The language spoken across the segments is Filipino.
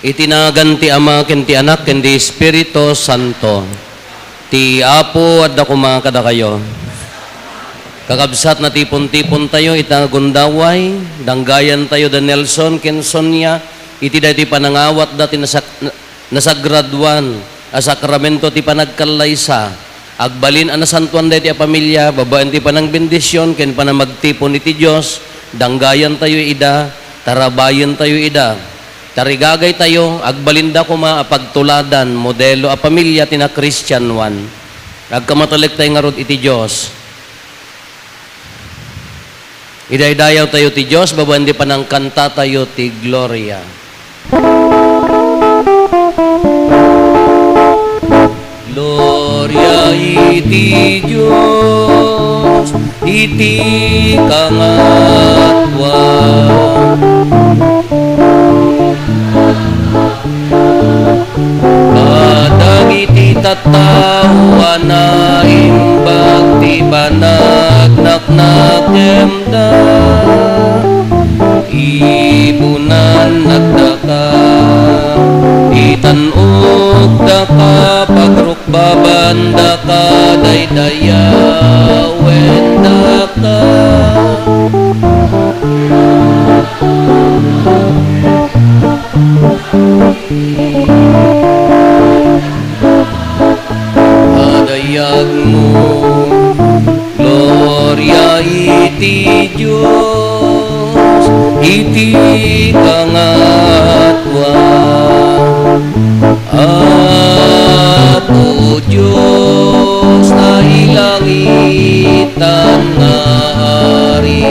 Itinagan ti Ama, ken ti Anak, ken ti Espiritu Santo. Ti Apo at dakuma kada kayo. Kakabsat na tipon-tipon tayo, itagundaway, danggayan tayo da Nelson, ken Sonia, iti dati panangawat dati nasagradwan, asakramento ti panagkalaysa, agbalin anasantuan dati a pamilya, babaan ti panang bendisyon, ken panamagtipon iti Diyos, danggayan tayo ida, tarabayan tayo ida, tarigagay tayo, agbalinda kuma apagtuladan, modelo a pamilya tina Christian one. Agkamatalik tayo nga rod iti Diyos. Idaydayaw tayo ti Diyos, babandi pa ng kanta tayo ti Gloria. Gloria iti Diyos, iti kangatwa. Kadagiti tatawa na imbag ti panagnak-nakemda, ibunan nagdaka, itanog daka, pagrukbaban daka, daydayawen daka. Adayag mo, Gloria iti Diyos, iti kangatwa. Apo Diyos na ilangitan nga hari,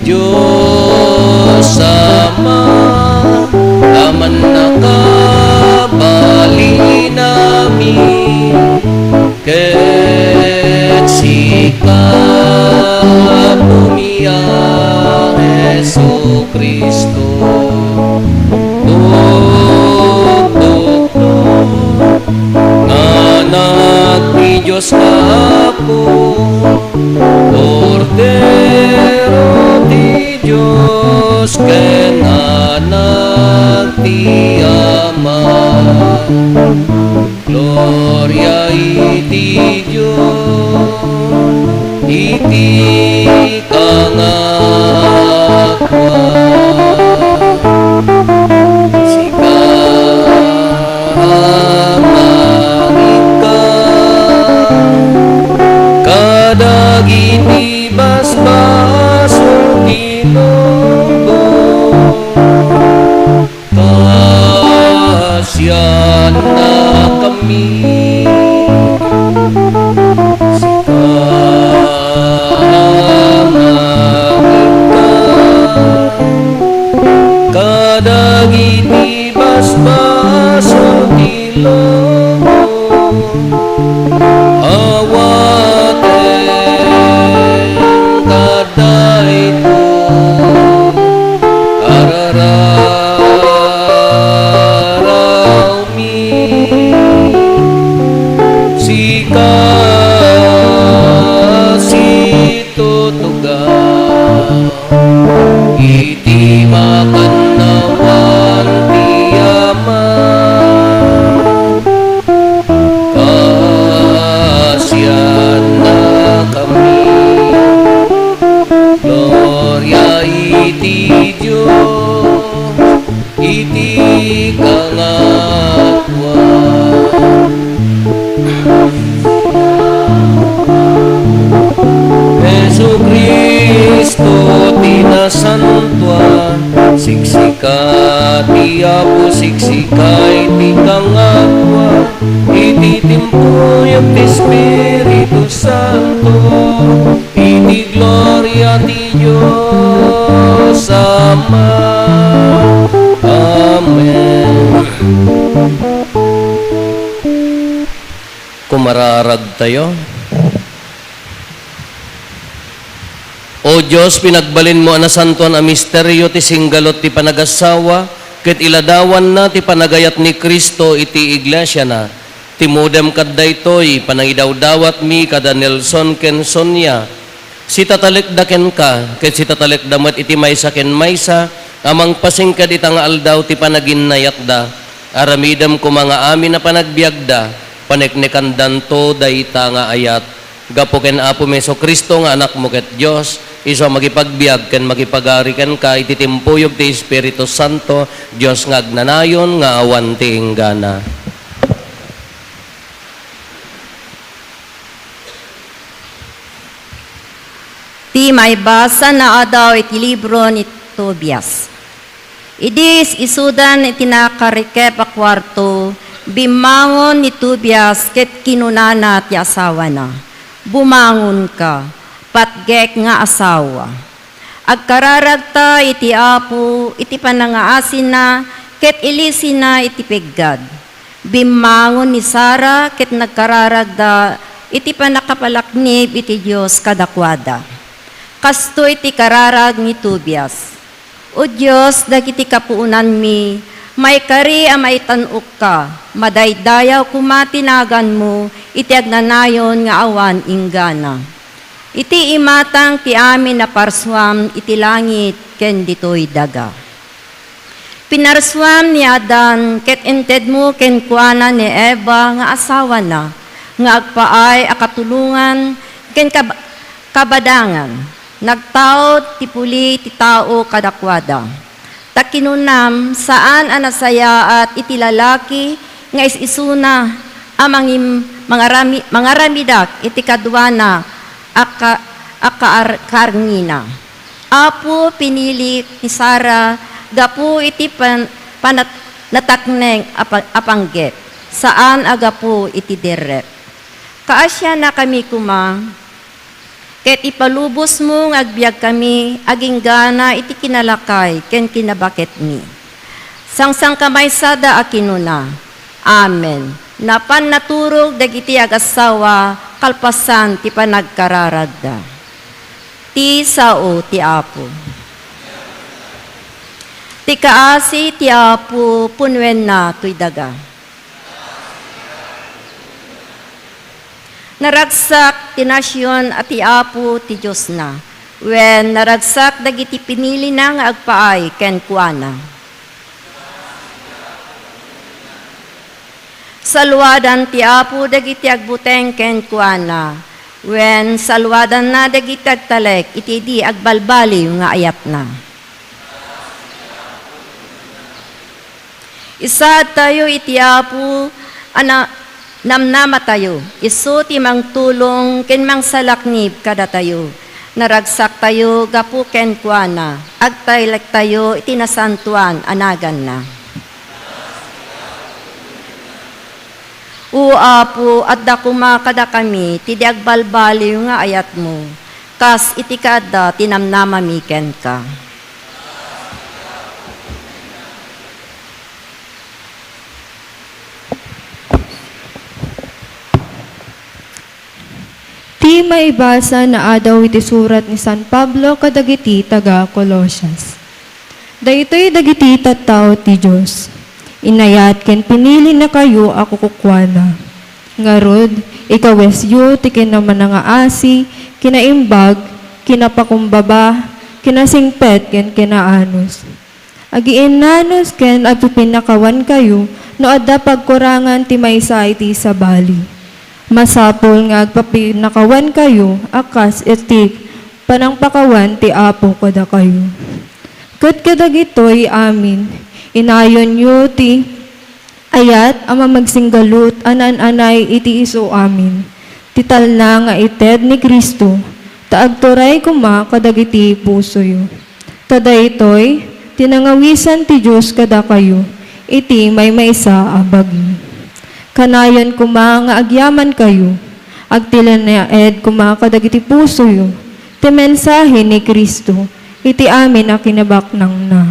Diyos Ama, aman nakabali namin, ket sika pumiya Jesu Kristo. Anak ni Diyos na Apo, Cordero ti Diyos, ken anak ti Ama. Gloria iti Diyos, iti kangatwa. Kadagiti basbasong Ginoo, kasyan na kami. Kadagiti basbasong Ginoo, awaten kadayto arararaw mi, sika situtugaw, iti makannawan ti Ama. Kasyan na kami, Gloria iti Diyos, iti kangatwa. Jesu Kristo tinasantuan, siksika ti Apo, siksika iti kangatwa, iti timpuyag ti Espiritu Santo, iti gloria ti Diyos Ama. Amen. Kumararag tayo. O Diyos, pinagbalin mo anasantuan a misteryo ti singgalot ti panagasawa, ket iladawan na ti panagayat ni Kristo iti iglesia na. Timudem kad daytoy panangidawdawat mi kada Nelson ken Sonia. Si tatalekdaken ka, ket si tatalekdamat iti maysa ken maysa, Amang pasingkad itang aldaw ti panaginayat da, aramidam ko mga amin na panagbiagda, paneknekandan to dayta nga ayat. Gapo ken Apo Meso Kristo nga anak mo ket Dios, iso magipagbiag ken magipagari ken ka ititimpuyog ti Espiritu Santo, Dios nga agnanayon nga awan ti inggana. Ti may basa na adaw iti libro ni Tobias. Idis isudan iti nakarikep a kwarto, bimangon ni Tobias ket kinunana ti asawa na. Bumangon ka, patgek nga asawa. Agkararagta iti Apo, iti panangaasin na, ket ilisin na iti peggad. Bimangon ni Sara ket nagkararagda, iti panakapalaknib iti Diyos kadakwada. Kasto iti kararag ni Tobias. O Diyos, dagiti kapuunan mi, may kari a maitanuk ka, madaydayaw kumatinagan mo, iti agnanayon nga awan inggana. Iti imatang ti amin na parswam, iti langit, ken ditoy daga. Pinarswam ni Adan, ket ented mo ken kuana ni Eva, nga asawa na, nga agpaay akatulungan, ken kabadangan. Nagtaot ti puli ti tao kadakwada. Takinunam saan anasaya at iti lalaki nga isuna amangim mga ramidak iti kadwana karngina. Apo pinili ni Sara gapu iti natakneng apangget. Saan agapu iti derep. Kaasya na kami kumang ket ipalubos mo ng agbyag kami, aging gana iti kinalakay, ken kinabaket mi. Sangsang kamay sada akinuna. Amen. Napan naturog dagiti agasawa, kalpasan ti panagkararagda. Ti sao ti Apo. Ti kaasi ti Apo, punwen na tuy daga. Naragsak ti nasyon at ti Apo ti Diyos na. When naragsak dagiti pinili na nga agpaay ken kuana. Salwadan ti Apo dagiti agbuteng ken kuana. When salwadan na dagiti agtalek iti di agbalbaliw nga ayat na. Isa tayo iti Apo namnama tayo, iso ti mang tulong, ken mang salaknib kada tayo. Naragsak tayo, gapu ken kuana, agtaylek tayo, itinasantuan, anagan na. O Apo, at dakuma kada kami, ti agbalbaliw nga ayat mo, kas itikada tinamnama mi ken ka. Ti maibasa na adaw iti surat ni San Pablo kadagiti taga Colossians. Daytoy dagiti tattao ti Dios. Inayat ken pinili na kayo ako kukwana. Ngarod, ikawesyo ti kinaman nga asi, kinaimbag, kinapakumbaba, kinasingpet ken kinaanos. Agiinanos ken agpipinakawan kayo no adda pagkurangan ti maysa iti sabali. Masapol nga agpapinakawan kayo, akas iti panangpakawan ti Apo kada kayo. Ket kadagitoy amin, inayon yu ti ayat ama magsinggalut anan-anay iti iso amin. Tital na nga ited ni Kristo, taagturay kuma kadagiti puso yu. Tadaytoy, tinangawisan ti Diyos kada kayo, iti may maysa abagi. Kanayon kuma nga agyaman kayo, agtilanaed kuma kadagiti puso yu, ti mensahe ni Kristo, iti amin a kinabaknang na.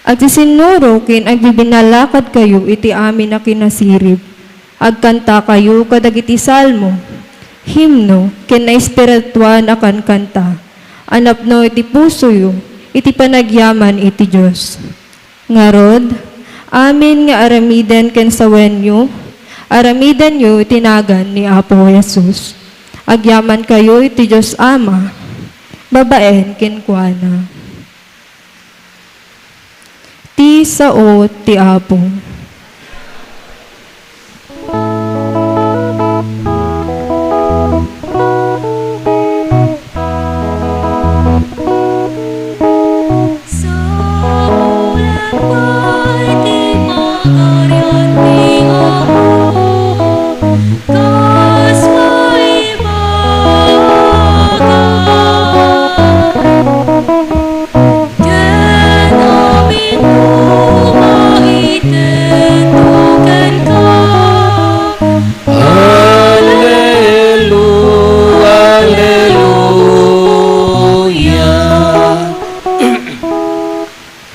Agsisinuro kin agbibinalakad kayo, iti amin a kinasirib, agkanta kayo kadagiti salmo, himno, kin na espirituan akan kanta, anapno iti puso yu, iti panagyaman iti Diyos. Ngarod, amin nga aramiden ken sawenyo, aramiden yu tinagan ni Apo Jesus. Agyaman kayo iti Diyos Ama, babaen ken kuana. Ti sao ti Apo.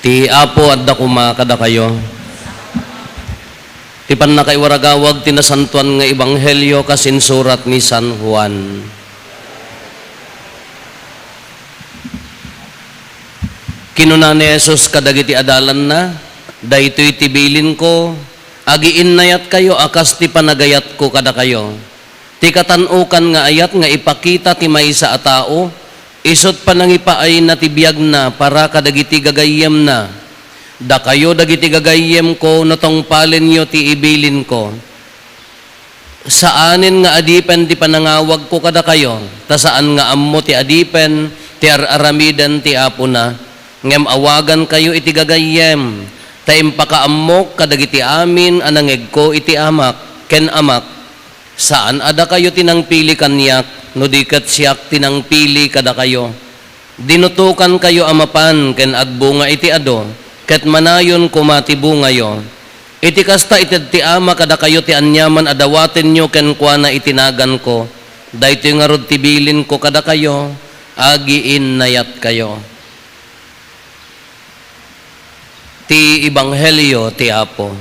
Ti Apo at dakuma kada kayo. Ti panakaiwaragawag tinasantuan nga ebanghelyo kasinsurat ni San Juan. Kinuna ni Jesus kadagiti adalan na, daytoy tibilin ko, agiin nayat kayo akas ti panagayat ko kada kayo. Ti katanukan nga ayat nga ipakita ti maysa a tao, isot panangipaay na tibiyag na para kadagiti gagayem na. Da kayo dagiti gagayem ko natong palen nyo ti ibilin ko. Saanin nga adipen ti panangawag ko kada kayo, ta saan nga ammo ti adipen, ti aramidan ti Apo na, ngem awagan kayo iti gagayem, ta impakaammok kadagiti amin anangeg ko iti amak, ken amak, saan ada kayo tinangpili kanyak, no dikat siyak tinangpili kada kayo. Dinutukan kayo amapan, ken agbunga iti ado, ket manayon kumatibungayo. Iti kasta ited ti ama kada kayo ti anyaman adawaten nyo ken kuana itinagan ko. Daytoy nga rod tibilin ko kada kayo, agiin nayat kayo. Ti Ebanghelyo ti Apo.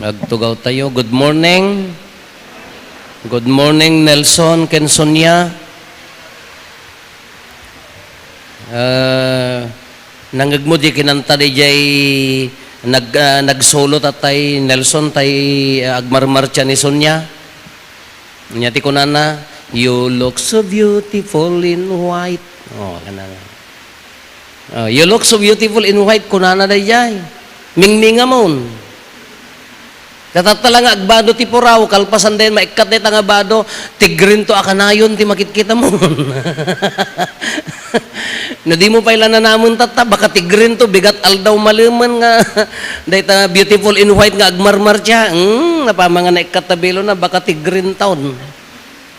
Magtugaw tayo. Good morning. Good morning, Nelson ken Sonia. Nangagmo di kinanta di jay nagsolo tatay Nelson tay agmarmarcha ni Sonia. Nyati ko na, you look so beautiful in white. Oh, kanana. You look so beautiful in white kunana day jay. Mingminga mon. Katatala nga agbado ti puraw, kalpasan din, maikat na itang abado, tigrin to akanayon, ti makikita mo. Na di mo pa ilan na namon tata, baka tigrin to, bigat aldaw maluman nga, dahita beautiful in white nga agmarmar siya, napamanga na ikat na bilo na, baka tigrin taon.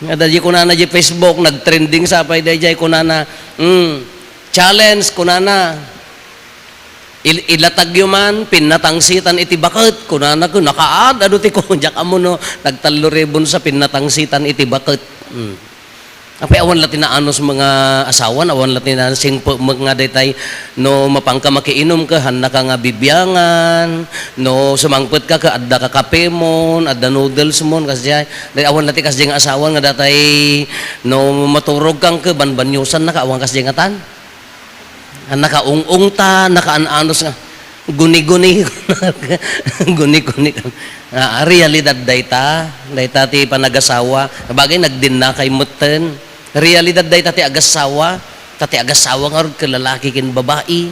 Nga dahil kunana di Facebook, nagtrending sa apay dahil kunana, challenge kunana, ilatag yuman, pinatangsitan iti bakit. Kunana ko, nakaad, ano ti ko, jak amo no, nagtaluribon sa pinatangsitan iti bakit. Apay awan lati na anos mga asawan, awan lati na sing mga detay, no mapangka makiinom ka, handa ka nga bibyangan, no sumangpet ka ka, adda ka kape mon, adda noodles mon, kasi awan lati kasi nga asawan nga datay, no maturog kang ka, banbanyusan na ka, awan kasi nga tan. Nakaung-ung ta, nakaananos nga, guni-guni, guni-guni. Realidad dayta ti panagasawa. Bagay, nagdin na kay muten. Realidad dayta ti agasawa, ti agasawa nga rin kalalaki kin babae.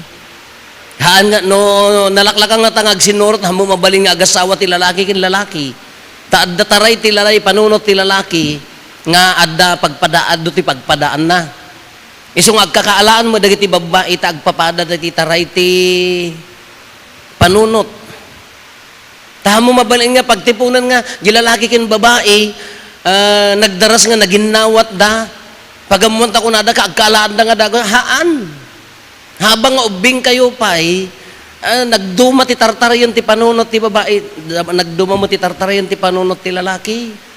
Haan nga, no, nalaklakang nga tangag sinurot, hamo mabaling nga agasawa ti lalaki kin lalaki. Adda taray ti lalaki, panunot ti lalaki, nga adda pagpadaad do ti pagpadaan na. Isong agkakaalaan mo dagiti babae ta agpapada dagiti taray ti panunot. Tahamo mabalin nga pagtipunan nga gilalaki ken babae nagdaras nga naginawat da pagamunta ko nada ka agkaalaan da nga daga haan. Habang nga ubing kayo pay nagduma ti tartarayon ti panunot ti babae, nagduma mo ti tartarayon ti panunot ti lalaki.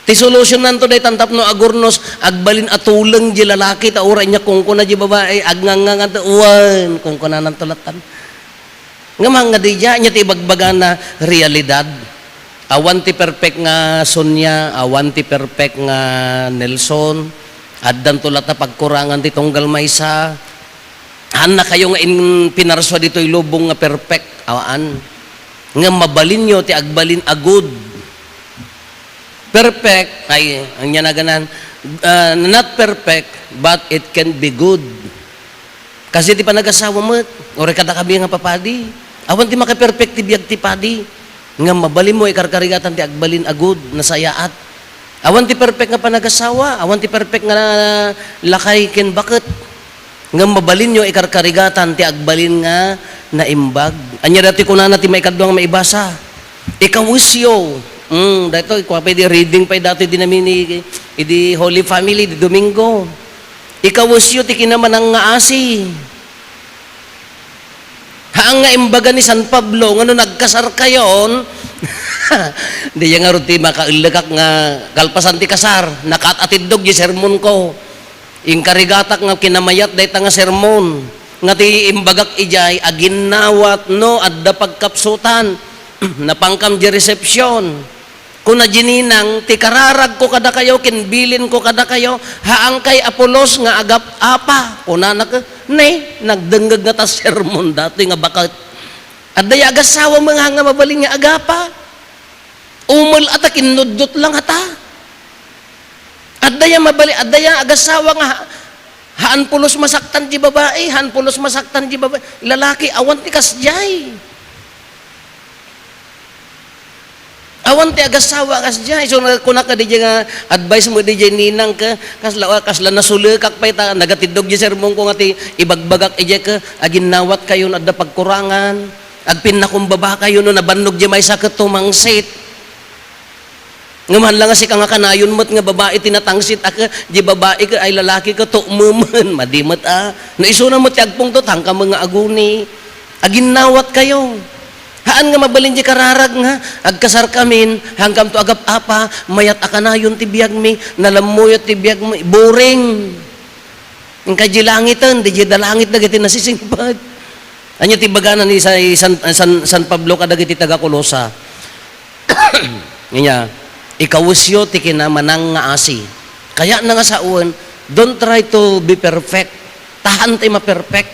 Ti solusyon nanto day tantap no agurnos agbalin atulang di lalaki ta ura nya kung kuna di babae agngangan ta uwan kung kuna nan tulatan. Nga mga di nya ti bagbaga na realidad. Awan ti perfect nga Sonia, awan ti perfect nga Nelson. Addan tulata pagkurangan ti tunggal maysa. Hanna kayo nga pinarswa ditoy lubong nga perfect awaan. Nga mabalin nyo ti agbalin agud. Perfect, ay, ang niya na ganan, not perfect, but it can be good. Kasi ti panagasawa mo, ore kada kami nga papadi. Awan ti makaperfect ti biag ti padi. Nga mabali mo ikarkarigatan ti agbalin agud nasayaat. Awan ti perfect nga panagasawa, awan ti perfect nga lakay ken bakit. Nga mabalin nyo ikarkarigatan ti agbalin nga naimbag. Anya dati kunana ti maikadwa nga maibasa. Ikawisyo. Dito, ikaw pa di reading pa dati di namin di Holy Family, di Domingo. Ikawisyo ti kinaman ang nga asi. Haang nga imbaga ni San Pablo, nga nagkasar kayon, di nga ruti makailagak nga kalpasan ti kasar, nakatatidog di sermon ko. Ingkarigatak nga kinamayat dahi nga sermon, nga ti imbagak ijay, aginawat no, adda pagkapsutan, napangkam di resepsyon. Kuna jininang, ti kararag ko kada kayo, kinbilin ko kada kayo, haang kay Apolos nga agap apa, kuna nagdenggag nga ta sermon dati nga bakat. Adda ya agasawa mga nga mabaling nga agapa. Umul ata kinudot lang ata. Adaya mabali, adaya agasawa nga haan pulos masaktan di babae, haan pulos masaktan di babae. Lalaki awan ti kasjay. Awan ti agasawa kasjay. So kuna ka di nga advice mo di ninang ka kasla nasulekak pa ita nagatidog di sermon ko nga ti ibagbagak ije ka aginawat kayo na adda pagkurangan. Agpin na kumbaba kayo no nabannog di may sa katumangsit. Ngaman lang si kang kanayon mo't nga babae tinatangsit aka, di babae ka ay lalaki ka to umuman, madimat Naiso na mo tiyagpong to, tangka mga aguni. Aginawat kayo. Haan nga mabalin di kararag nga, agkasar kamin, hanggang to agap apa, mayat akanayon ti biyag mi, nalamuyot ti biyag mi, boring. Ang kadyi langitan, di dalangit na giti nasisingpad. Anya ti bagana ni San Pablo kadagiti taga Colosa. Nga, ikawisyo ti kinamanang nga asi. Kaya na nga sa uwan, don't try to be perfect. Tahan tayo ma-perfect.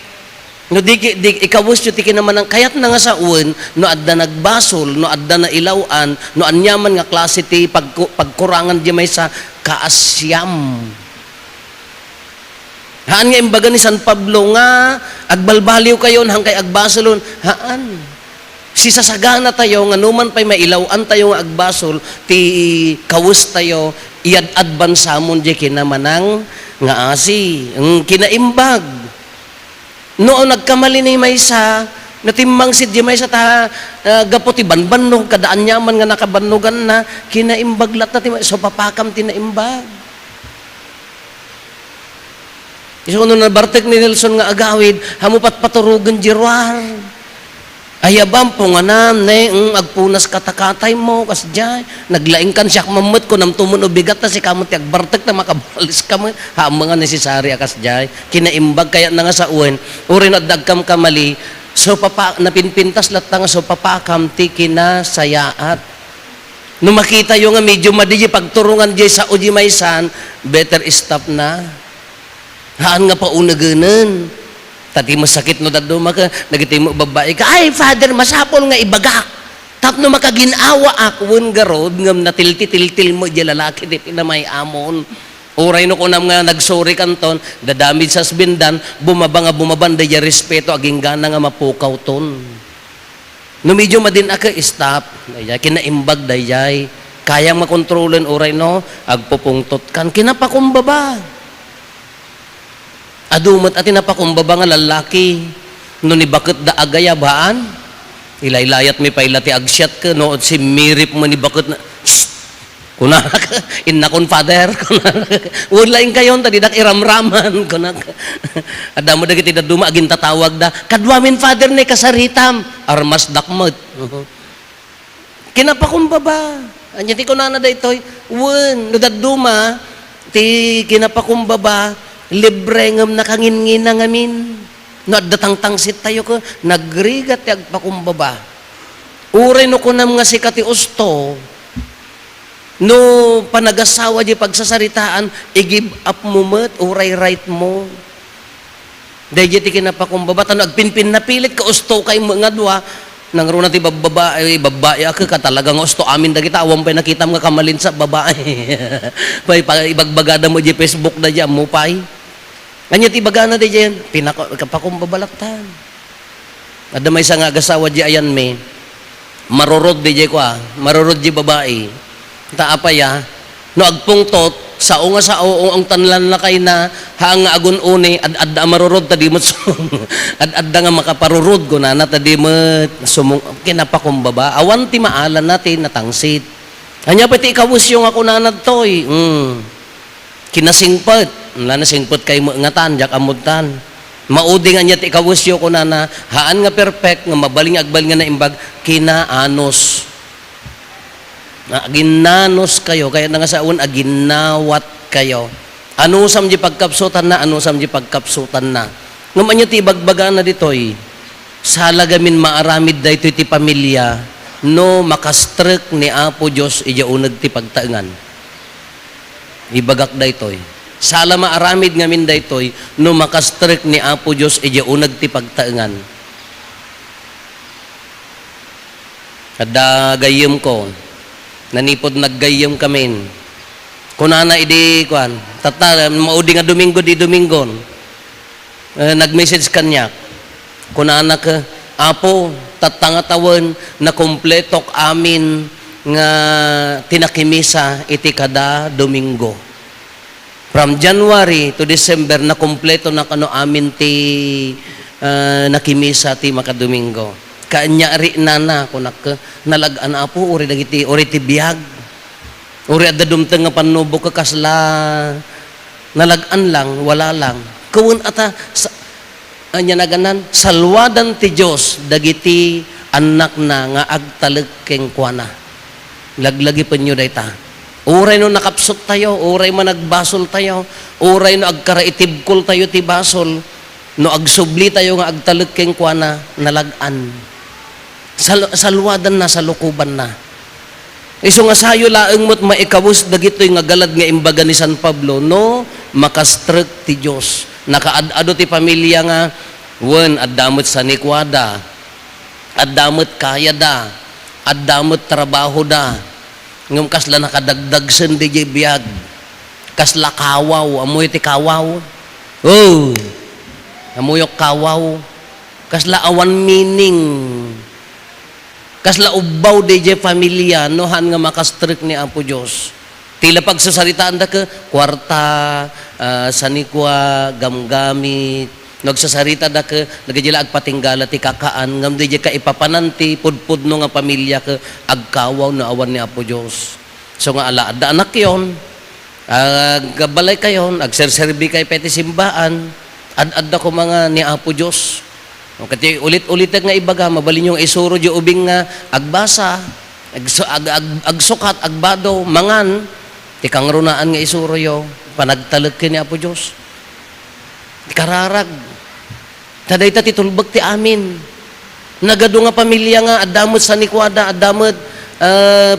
No, ikawisyo ti kinamanang, kayat na nga sa uwan, no adda nagbasol, no adda na ilawan, no anyaman nga klase ti pagkurangan di may sa kaasyam. Haan nga imbaga ni San Pablo nga, agbalbaliw kayon, hang kay agbasolon, haan. Si sasagana tayo, nga numan pa'y mailawan tayo nga agbasol, ti kawus tayo, iad-adban samon di kinamanang nga asi. Ang kinaimbag. Noon nagkamali ni Maysa, natimbang si di Maysa ta gapo ti banbannog, kadaan yaman nga nakabannogan na, kinaimbag lat na ti so papakam tinaimbag. Iso no nabartek ni Nelson nga agawid, hamupat paturugan jirwar. Ayabam po nga agpunas katakatay mo, kasjay, naglaing kan siyak mamut ko, namtumon o bigat na si kamot, agbartek na makabalis ka mo, mga necessary kasjay, kinaimbag, kaya na nga sa uwan, uri na dagkam kamali, so napinpintas latang, so papakam ti kinasayaat. Nung makita yung nga medyo madigi, pagturungan di sa uji maysan, better stop na. Haan nga pa unaganan. Tati masakit no dado maka nagiti mo babae ka, ay father masapol nga ibagak. Tapno makaginawa akon garod ngam natilti-tiltil mo di lalaki di pinamay amon. Uray no kunam nga nagsorry kanton, dadamid sa sbindan, bumaban daya respeto aging gana nga mapukaw ton. No medyo madin aka stop, daya kinaimbag dayay. Kayang makontrolen uray no, agpupungtot kan kinapakumbaba. Adumat at inapakumbaba nga lalaki, no ni bakit da agayabaan, ilaylayat mi pailati agsyat ka, no si mirip mo ni bakit na, kuna ka, inakon father, kuna ka, walaing kayon, tadi dak iramraman, kuna ka, adamo da kita duma, aging tatawag da, kadwamin father ni kasaritam, armas dakmat, kinapakumbaba, anya ti kunana da itoy, no daduma, ti kinapakumbaba, libre ngam nakangin-ngin na ngamin. No, datang-tangsit tayo ko, nagrigat yag pakumbaba. Uray no kunam nga si Kati Usto, no panagasawa di pagsasaritaan, i-give up mo mat, uray right mo. Dahil di kinapakumbaba, tanong, agpinpin na pilit ka Usto kay mga dua, nang runa ti babae ka talagang Usto, amin da kita, awang pa'y nakita mga kamalin sa babae. Pa'y ibagbagada mo di Facebook na dyan, mo pa'y. Anya ti bagana di dyan, pakumbabalaktan. Ada may isa nga agasawa di ayan me, marurod di dyan ko marurod di babae. Taapaya, no agpungtot, sao nga sao ang tanlan na kay na haang nga agun une, ad marurod tadi mo ad nga makaparurod ko na tadi mo sumung kinapakumbaba. Awan ti maalan natin natangsit. Anya pati ikawus yung ako nanad toy. Kinasingpot. Wala na singpot kay ngatan, jak amutan. Maudi nga niya ti ikawusyo ko na haan nga perfect, nga mabaling agbal nga na imbag, kinaanos. Aginanos kayo, kaya na nga sa un, aginawat kayo. Ano sam di pagkapsutan na, ano sam di pagkapsutan na. Ngaman niya ti ibagbaga na ditoy, salagamin maaramid da ito ti pamilya, no makastrek ni Apo Diyos, iya unag ti pagtaengan. Ibagak da itoy. Sala maaramid ngamin daytoy no makastrek ni Apo Dios iya unag ti pagtaengan. Kada gayem ko nanipod naggayem kamin. Kunana idi kuan tata maudi nga Domingo di Domingon. Nag-message kanya. Kunana ka Apo tatangatawan na kompletok amin nga tinakimisa iti kada Domingo. From January to December na kompleto na kano amin ti nakimisa ti makadomingo. Kaanya ri nana kunak nalagan Apo uri dagiti uri ti biag. Uri adda dumteng nga panubo ka kasla nalagan lang wala lang. Kuwen ata anya naganan salwadan ti Dios dagiti anak na nga agtaleg ken kuana. Laglagi penyo dayta. Uray no nakapsot tayo, uray man nagbasol tayo, uray no agkaraitibkol tayo ti basol, no agsubli tayo nga agtalag keng kuana, nalagan. Salwadan na, salukuban na. Iso nga sayo laeng mo't maikawus dagitoy nga galad nga imbaga ni San Pablo, no makastrek ti Diyos. Nakaadado ti pamilya nga, wen, addamot sa nikwada, addamot kaya da, addamot trabaho da, ngam kasla nakadagdag sen di biag kasla kawaw amoy ti kawaw amoyok kawaw kasla awan meaning kasla ubaw di pamilya nohan nga makastrek ni Apo Dios tila pagsasaritaan da ka kwarta sanikwa gamgamit nagsasarita da ka nagajila agpatinggala ti kakaan ngam di ka ipapananti pudpud no nga pamilya ka agkawaw na awan ni Apo Dios. So nga ala da anak yon gabalay kayon agserserbi kay peti simbaan ad ko mga ni Apo Dios. Kati ulit-ulit nga ibaga mabalin yung isuro di ubing nga agbasa agsukat agbado mangan ti kangrunaan nga isuro yo panagtaleg ni Apo Dios. Kararag taday ta titulbag ti amin. Nagado nga pamilya nga adamot sa nikwada, adamot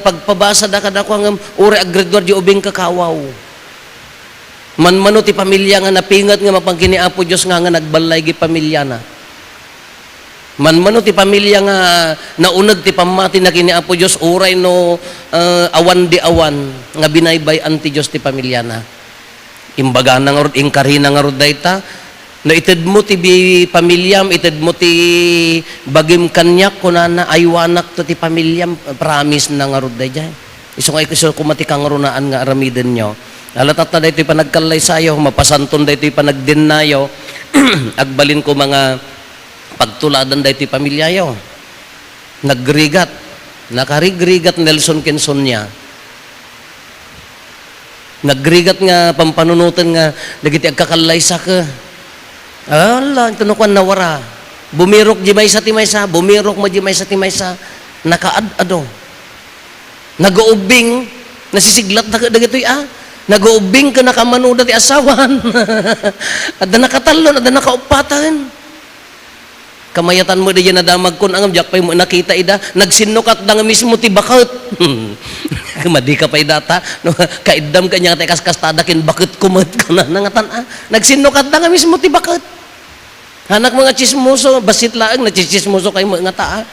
pagpabasa da kada ko ang uri agredwar di ubing kakawaw. Manmano ti pamilya nga napingat nga mapangkini Apo Dios nga nagbalay gi pamilya na. Manmano ti pamilya nga naunag ti pamati na kini Apo Dios uray no awan di awan nga binaybay-an ti Dios ti pamilya na. Imbaga na nga rod ingkarina nga rod dayta na ited mo ti pamilyam, ited mo ti bagim kanyak kunana aywanak to ti pamilyam, promise na nga rod dayjay. Iso nga iso kumati kang runaan nga aramiden nyo. Alatata da ito'y panagkalay sayo, mapasanton da ito'y panagdinayo, agbalin ko mga pagtuladan da ito'y pamilyayo. Nagrigat, nakarigrigat Nelson Quezon niya. Nagrigat nga pampanunutan nga nagiti agkakalay sa ka. Ala, ito nukuan nawara. Bumirok di may sa timaysa, bumirok mo di may sa timaysa, nakaad-ado. Nag-uubing, nasisiglat na dagitoy nag-uubing ka nakamanuda ti asawan. Ada nakatalon, ada nakaupatan. Kamayatan mo di yan nadamag kun ang jak pay mo nakita ida, nagsinukat na nga mismo ti bakot. Madi ka pay data, no, kaidam ka niya kaskas-kastada kin bakit kumot ka na nangatan nagsinukat na nga mismo ti bakot. Hanak mga chismoso, basit laang nachichismoso kay mga taa.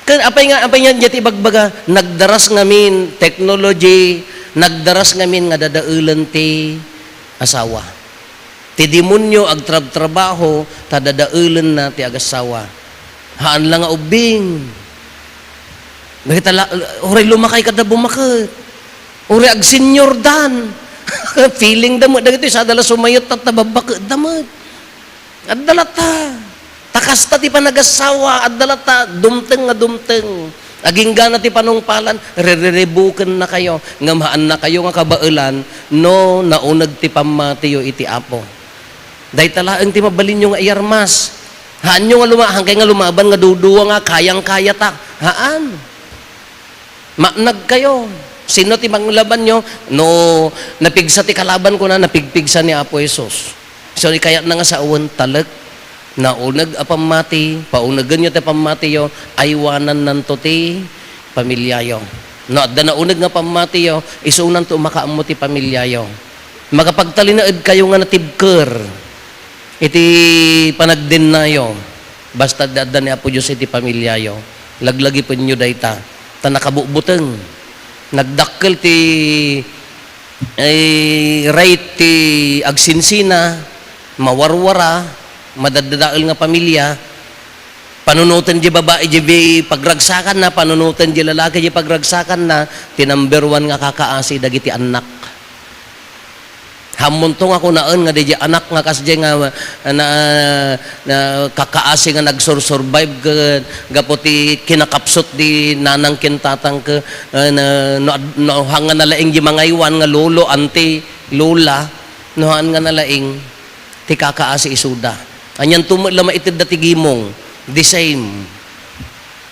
Kan apay nga jati bagbaga nagdaras ngamin technology, nagdaras ngamin nga dadaulan ti asawa. Ti demonyo ag trabaho tadadaulen na ti agasawa. Haan lang nga ubing. Uri lumakay kada bumakit. Uri ag senior dan. Feeling damot dagiti sa adala sumayot at nababakit damot. Adala ta. Takasta ti panagasawa adala ta dumteng nga dumteng. Aging gana ti panungpalan, re-rebuken na kayo, ngamaan na kayo nga kabailan, no naunag ti pamatiyo iti apo. Day talaang ti mabalin nyo nga iyarmas. Haan nyo nga lumahan, kaya nga lumaban nga duduwa nga, kayang-kaya ta. Haan. Maanag kayo. Sino ti manglaban nyo? No, napigsa ti kalaban ko na, napigpigsa ni Apo Jesus. So, kaya na nga sa uwan talag, naunag a pamati, paunagan nyo ti pamati yo, aywanan nanto ti pamilyayo. No, at da naunag nga pamati yo, isunan to makaammo ti pamilyayo. Makapagtalinaed kayo nga natibker, iti panagdinayo, basta dadda ni Apo Diyos iti pamilyayo. Laglagi po nyo dayta, ta nakabubuteng, nagdakkel ti right ti agsinsina, mawarwara, madadadaal nga pamilya, panunutan di babae di pagragsakan na, panunutan di lalaki di pagragsakan na, ti number 1 nga kakaasi dagiti anak. Hamuntong ako naan nga di anak nga kasdi nga na kakaasi nga nagsurvive gaputi kinakapsot di nanang kintatang ka no hanga nalaing di mga iwan nga lolo, auntie, lola, nohan nga nalaing ti kakaasi isuda. Anyan tumot lama itid dati gimong, the same.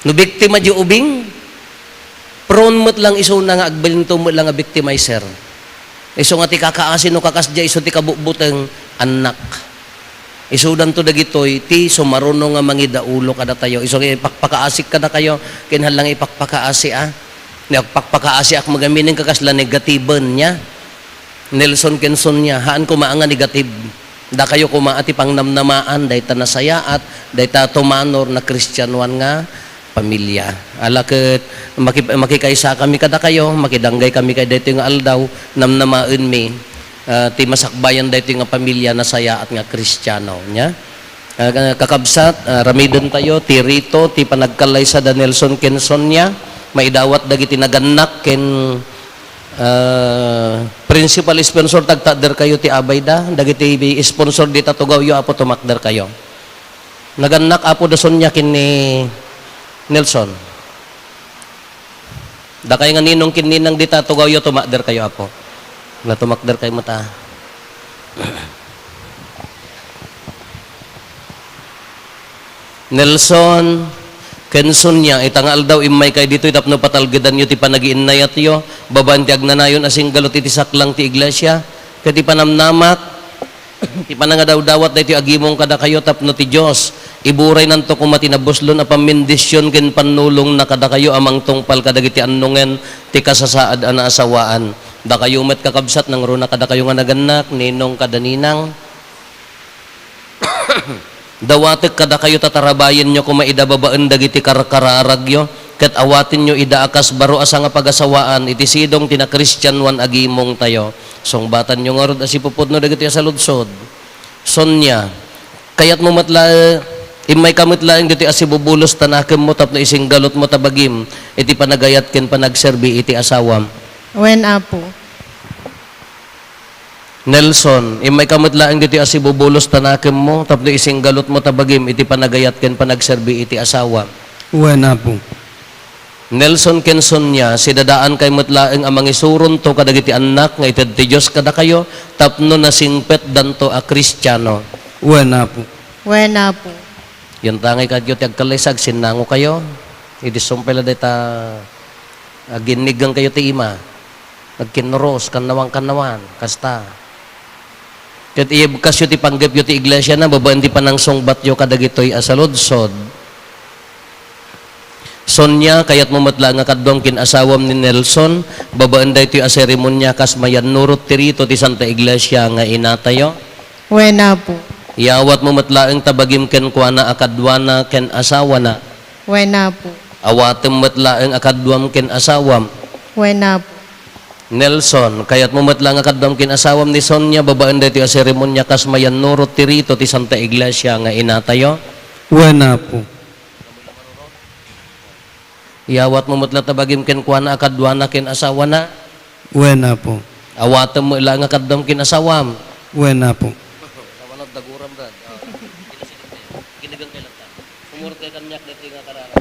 No biktima di ubing, prone mo't lang isuna nga agbalin tumot lang nga victimizer. Iso nga ti kakaasi no kakasdya, iso ti kabubuteng anak. Isudan to dagitoy, ti sumaruno nga mangidaulo kada tayo. Iso nga ipakpakaasik kada kayo, kinhalang ipakpakaasi Ipakpakaasi ak magaminin kakasla negatiban niya. Nelson Kenson niya, haan kumaanga negative. Da kayo kumaati pang namnamaan, dayta nasaya at dayta tumanor na Kristyanuan nga pamilya. Alaket makikaisa kami kada kayo, makidanggay kami kay dayto nga aldaw, namnamaen mi ti masakbayan dayto nga pamilya nasaya at nga Kristiyano nya. Kakabsat, ramidon tayo ti rito ti panagkalay sa Nelson Kenson niya, maidawat dagiti naganak ken principal sponsor tagtader kayo ti Abayda, dagiti sponsor di Tatugawyo apo tumakder kayo. Naganak apo dason niya kin ni Nelson. Da kayo nga ninong kin ninang di Tatugawyo tumakder kayo apo. Na tumakder kayo mata. Nelson Kenson niya, itangal daw imay kay dito itapno patalgadan nyo ti panagiinayat yo, babanti agnanayon asing galot iti saklang ti iglesia, kati panamnamak, ti panangadaw-dawat da iti agimong kada kayo tapno ti Diyos, iburay nanto kumatinabuslon a pamindisyon ken panulong na kada kayo amang tungpal kadagiti annungen ti kasasaad ana asawaan, da kayo met kakabsat nang runa kada kayo nga naganak, ninong kada ninang, dawatek kada kayo tatarabayan nyo kung maidababaan dagiti kararagyo ket awatin nyo idaakas baro asa nga pagasawaan iti sidong tina Kristyanuan agimong tayo songbatan nyo nga rod asipupod no dagiti asaludsod Sonya kayat mo matla imay kamitlaing diti asibubulos tanakem mo tapno ising galot mo tabagim iti panagayat ken panagserbi iti asawam Wen apo. Nelson, imay kamatlaang diti asibubulos tanakem mo, tapno ising galot mo tabagim, iti panagayat ken panagserbi iti asawa. Wala po. Nelson Kenson niya, sidadaan kay matlaang amang isuron to kadagiti anak, nga ited ti Diyos kada kayo, tapno nasingpet danto a Kristiyano. Wala po. Wen apo. Yung tangay kadyo ti agkalisag, sinango kayo, idisumpela dita ginigang kayo ti ima, nagkinuros, kanawan, kasta. Ket iyabkas yu ti panggap yu ti iglesia na babaan ti panangsong batyo kadagitoy asaludsod. Sonya kayat mamatla nga kadwang kinasawam ni Nelson, babaan day ti aseremonya kas mayan nurot ti rito ti Santa Iglesia nga inatayo. Wen apo. Iyawat mamatlaeng tabagim ken kuana akadwana ken asawa na. Wen apo. Awatem matlaeng akadwam ken asawam. Wen apo. Nelson, kayat mumatla nga kadam kinasawam ni Sonia, babaan dito yung seremonya kas mayan nurot tirito ti Santa Iglesia nga inatayo. Wena po. Iyawat mumatla tabagim ken kuana akadwana ken asawa na. Wena po. Awatan mo ila nga kadam kinasawam. Wena po. Kawanod daguram brad. Kinigang kay lata. Sumurot kay kanyak dito nga karara.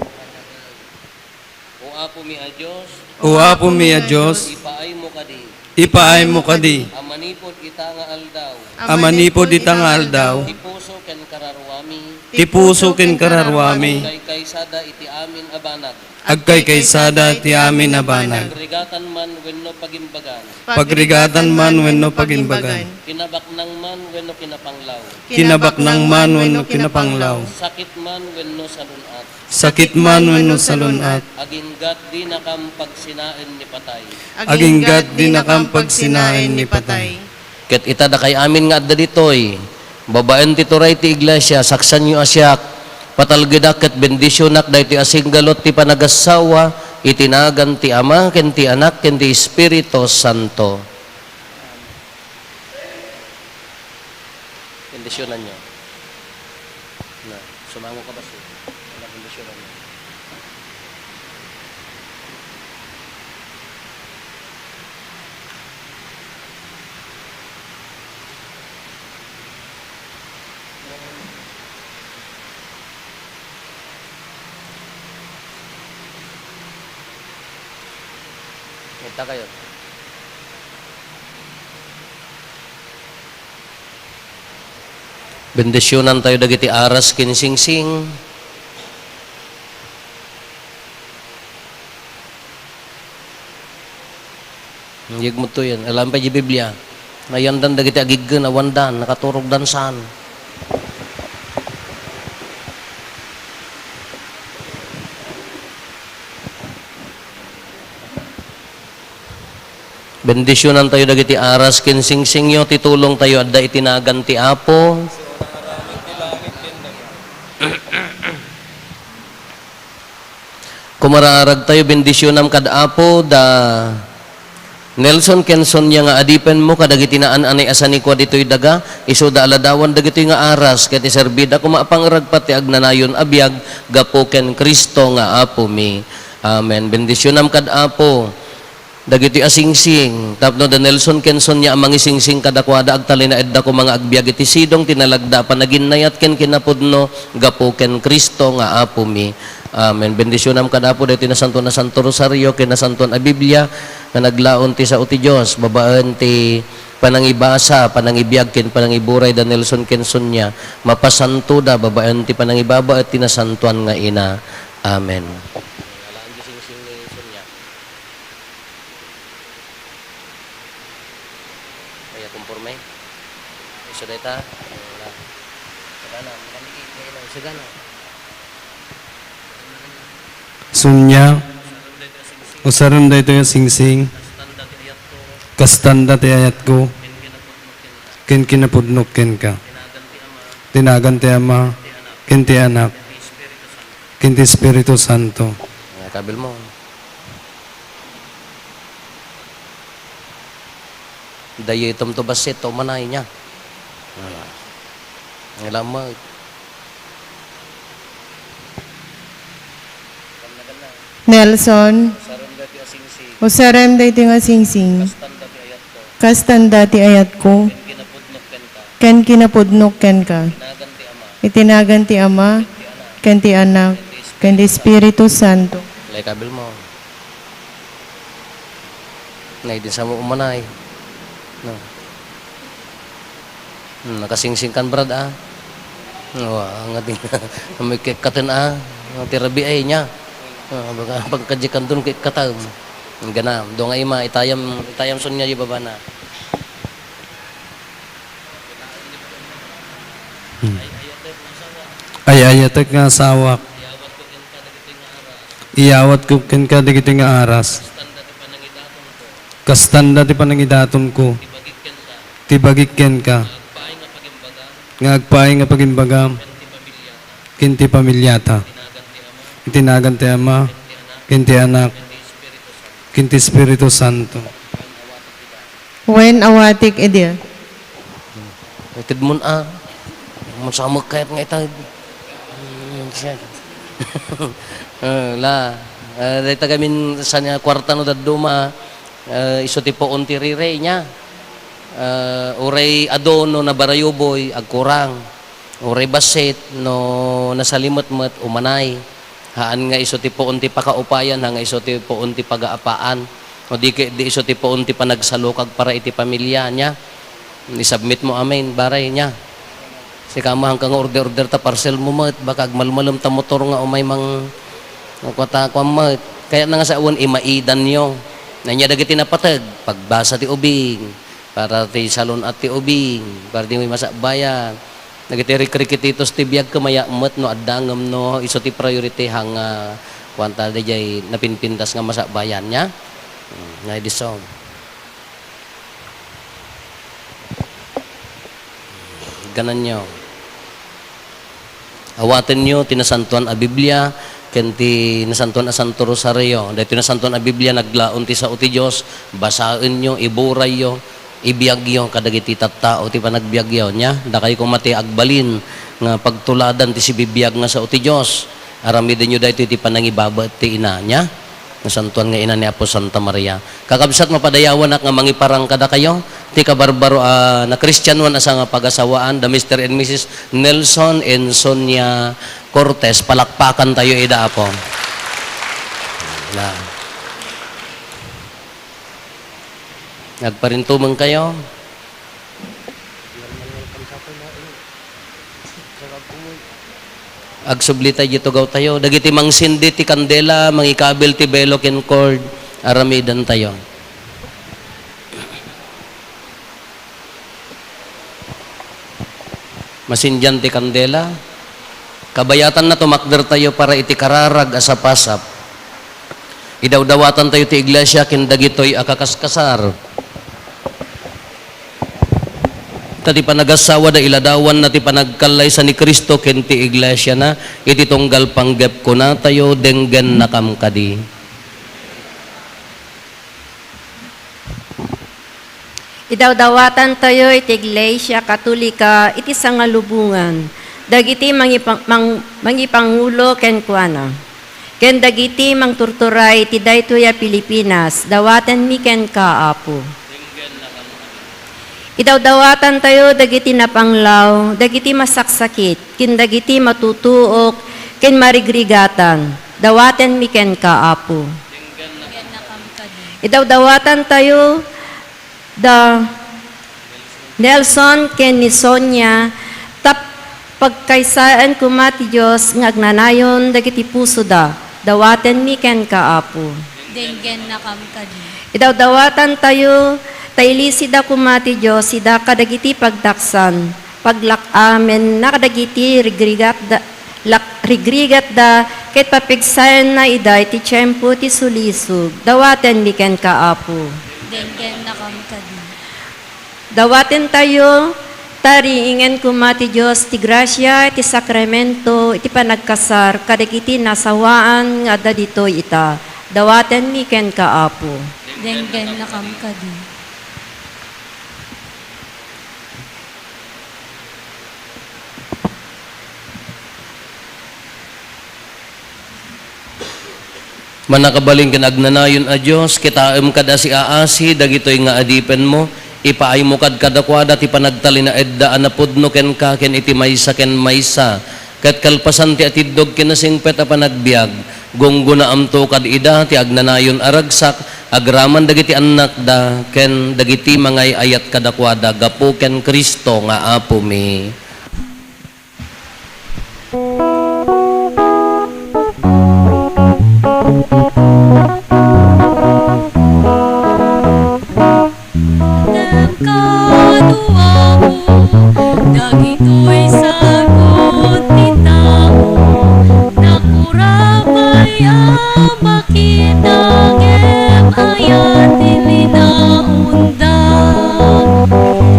O apo mi a Dios, O apo mi a Diyos, ipaay mo kadi. ipaay mo kadi. Amanipod kita nga aldaw. Amanipod itangal daw. Tipuso ken kararwami. Tipuso ken kararwami. Kay kaysada iti amin abanag. Agkay kaysada ti amin abanag. Pagrigatan man wenno pagimbagan. Pagrigatan man wenno pagimbagan. Kinabaknang man wenno kinapanglaw. Kinabak ng man wenno kinapanglaw. Sakit man wenno salunat. Sakit man wenno salunat. Aginggat di nakam pagsinaen ni patay. Aginggat di nakampagsinaen ni patay. Ket ita da kay amin nga adda ditoy. Babaen ti turay ti iglesia saksan yu asyak. Patalgedak ket bendisyonak dayti asinggalot ti panagasawa itinagan ti Ama ken ti Anak ken ti Espiritu Santo. Bendisyonan niyo. Na, sumango ka ba siya? Wala bendisyonan niyo. Kita kayo. Bendisyonan tayo dagiti aras kinsingsing. Yag mo to yan. Alam pa di Biblia. Nayandan dagiti agiggan awandan. Nakaturog dansan. Bendisyonan tayo dagiti aras kinsingsing yo titulong tayo adda itinagan ti Apo. Kumararag tayo bendisyonam kad Apo da Nelson Kenson niya nga adipen mo kadagiti naan anay asani ko ditoy daga iso da aladawan dagiti nga aras ket serbida ko maapangrag pati agnanayon abiyag gapo ken Kristo nga Apo mi. Amen. Bendisyonam kad Apo. Dagiti asingsing tapno da Nelson Kenson niya amang isingsing kadakwada agtali na edda ko mga agbyag iti sidong tinalagda panaginnayat ken kinapudno gapo ken Kristo nga Apo mi. Amen. Bendisyonam kadapo dito na Santo Rosario ken na Santo na Biblia nga naglaon ti sao ti Dios babaan ti panangibasa panangibiyag ken panangiburay da Nelson Kenson niya mapasanto da babaan ti panangibaba at tinasantuan nga ina. Amen. Kaya kumporme. Iso data. Sagana. Sunya. Usaran da ito yung singsing. Kastanda ti ayat ko. Ken kinapudnok ken ka. Tinagan ti Ama. Ken ti Anak. Ken ti Espiritu Santo. Kabil mo. Dayo itom to basit, to manay niya. Alam mo. Nelson, usaram dati nga singsing, kastanda ti ayat ko, ken kinapudnok ken ka, itinagan ti Ama, ken ti Anak, ken ti Espiritu Santo. Lay kabil mo. Nay din sa mo umanay. No. Nakasingsing kan brad ah. Ang ating may katan ah. Ang tirabi ay niya. Baka pagkadyakan doon kay katag. Ganam. Doon nga ima itayam son niya di baba na. Ay ayatek nga sawak. Iyawat ko ken ka dagiti nga aras. Kastanda ti panangidaton ko. Tibagik ken ka. Ngagpaay nga pagimbagam. Ken ti pamilyata. Itinagan ti Ama. Ken ti Anak. Ken ti Espiritu Santo. Wen awatik edia. Itid mo na. Masamag kahit nga itag. Dahita kami sa niya kwarta no daduma. Iso tipo unti rire niya. Uray adono na barayuboy agkurang. Uray basit no nasalimot-mat umanay. Haan nga iso tipo unti pakaupayan, nga iso tipo unti pagaapaan. O di iso tipo unti pa nagsalukag para iti pamilya niya. Isubmit mo amin, baray niya. Si kamahang kang order ta parcel mo mat, baka malmalum ta motor nga umay mang kota kwa mat. Kaya na nga sa uwan, imaidan nyo. Na niya dagiti napatag, pagbasa ti ubing, para ti salon at ti ubing, para di may masakbayan. Nagiti rikrikititos ti biyag kamaya mat no addangam no, iso ti priority hang kwanta di jay napinpintas nga masakbayan niya. Nga di song. Ganan nyo. Awatin nyo, tinasantuan a Biblia, kenti nasantuan a Santo Rosario. Dahil tinasantuan a Biblia, naglaon ti sa uti Diyos, basain nyo, iburay nyo, ibiyag nyo, kadagiti tattao, ti panagbiag nyo, nya. Dakay kung mati agbalin, nga pagtuladan ti si bibiyag nga sa uti Diyos. Aramidin nyo dahil ti panangibaba ti ina, nya. Nasantuan nga ina ni Apo Santa Maria. Kakabsat mapadayawan at nga mangiparang kada kayo, ti kabarbaro na Christian one asa nga pagasawaan, the Mr. and Mrs. Nelson and Sonia Cortez, palakpakan tayo ida Apo. Nagparintumang kayo. Agsublita dito gaw tayo. Dagiti mang sindi ti kandela, mangikabil ti belo ken cord, aramidan tayo. Masindyan ti kandela. Kabayatan na tumakder tayo para iti kararag asapasap. Idawdawatan tayo ti iglesia ken dagitoy akakaskasar. Tati panagasawa da iladawan na ti panagkalay sa ni Kristo ken ti iglesia na iti tunggal panggep ko na tayo denggen nakamkadi. Idawdawatan tayo iti Iglesia Katolika iti sangalubungan. Dagiti mangipangulo ken kuana. Ken dagiti mangturturay ti daytoy a Pilipinas. Dawaten mi ken kaapo. Idawdawatan tayo dagiti napanglaw, dagiti masaksakit, ken dagiti matutuok, ken marigrigatan. Dawaten mi ken kaapo. Idawdawatan tayo da Nelson ken ni Sonia tap pagkaysaan kumati Dios ngagnanayon dagiti puso da. Dawaten mi ken kaapo. Denggen na kamkadi. Idawdawatan tayo taili sida kumati Diyos, sida kadagiti pagdaksan, paglakamen, nakadagiti rigrigat da, ket papigsayan na iday, ti tiyempo, ti sulisog, dawaten miken kaapo. Denggen na kamkadi. Dawaten tayo, tariingen kumati Diyos, ti grasya, ti sakramento, iti panagkasar, kadagiti nasawaan, nga da dito ita, dawaten miken kaapo. Denggen na kamkadi. Manakabaling kinagnanayon a Diyos, kitaem kada si aasi, dagitoy nga adipen mo, ipaay mo kad kadakwada, ti panagtali na edda anapudno ken ka, ken iti maysa ken maysa, ket kalpasan ti atidog kinasingpet a panagbiag, gunggo na amto kad ida, ti agnanayon aragsak, agraman dagiti anak da, ken dagiti mangay ayat kadakwada, gapo ken Kristo nga apo mi. Dagito'y sagot ni tao, nakurapaya makinagem ayan nilinaundag,